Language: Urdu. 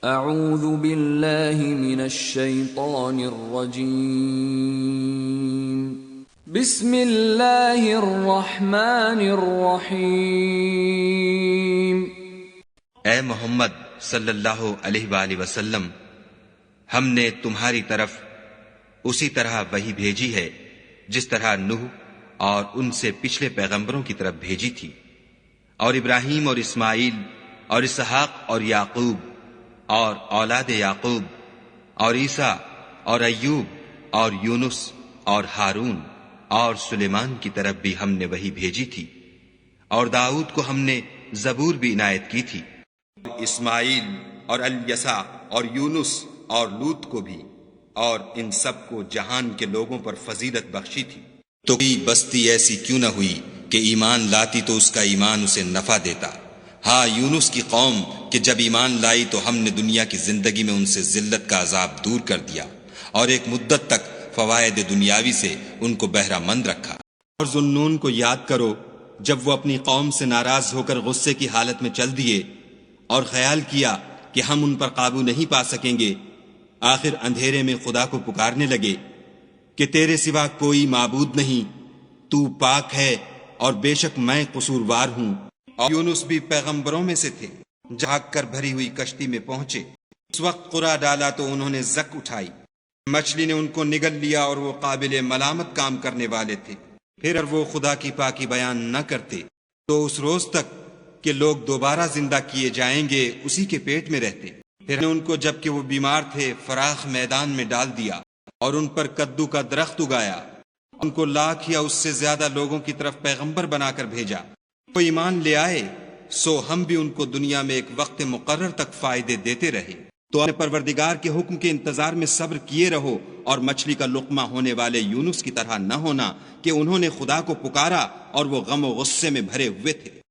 اعوذ باللہ من الشیطان الرجیم بسم اللہ الرحمن الرحیم۔ اے محمد صلی اللہ علیہ وآلہ وسلم، ہم نے تمہاری طرف اسی طرح وحی بھیجی ہے جس طرح نوح اور ان سے پچھلے پیغمبروں کی طرف بھیجی تھی، اور ابراہیم اور اسماعیل اور اسحاق اور یعقوب اور اولاد یعقوب اور عیسیٰ اور ایوب اور یونس اور ہارون اور سلیمان کی طرف بھی ہم نے وحی بھیجی تھی، اور داؤد کو ہم نے زبور بھی عنایت کی تھی، اسماعیل اور الیسع اور یونس اور لوط کو بھی، اور ان سب کو جہان کے لوگوں پر فضیلت بخشی تھی۔ تو کوئی بستی ایسی کیوں نہ ہوئی کہ ایمان لاتی تو اس کا ایمان اسے نفع دیتا۔ ہاں، یونس کی قوم کہ جب ایمان لائی تو ہم نے دنیا کی زندگی میں ان سے ذلت کا عذاب دور کر دیا، اور ایک مدت تک فوائد دنیاوی سے ان کو بہرہ مند رکھا۔ اور ذوالنون کو یاد کرو جب وہ اپنی قوم سے ناراض ہو کر غصے کی حالت میں چل دیے اور خیال کیا کہ ہم ان پر قابو نہیں پا سکیں گے، آخر اندھیرے میں خدا کو پکارنے لگے کہ تیرے سوا کوئی معبود نہیں، تو پاک ہے اور بے شک میں قصوروار ہوں۔ اور یونس بھی پیغمبروں میں سے تھے، جھاگ کر بھری ہوئی کشتی میں پہنچے، اس وقت قرا ڈالا تو انہوں نے زک اٹھائی، مچھلی نے ان کو نگل لیا اور وہ قابل ملامت کام کرنے والے تھے۔ پھر وہ خدا کی پاکی بیان نہ کرتے تو اس روز تک کہ لوگ دوبارہ زندہ کیے جائیں گے اسی کے پیٹ میں رہتے۔ پھر نے ان کو جبکہ وہ بیمار تھے فراخ میدان میں ڈال دیا اور ان پر کدو کا درخت اگایا، ان کو 1,00,000 یا اس سے زیادہ لوگوں کی طرف پیغمبر بنا کر بھیجا۔ وہ ایمان لے آئے سو ہم بھی ان کو دنیا میں ایک وقت مقرر تک فائدے دیتے رہے۔ تو اپنے پروردگار کے حکم کے انتظار میں صبر کیے رہو، اور مچھلی کا لقمہ ہونے والے یونس کی طرح نہ ہونا کہ انہوں نے خدا کو پکارا اور وہ غم و غصے میں بھرے ہوئے تھے۔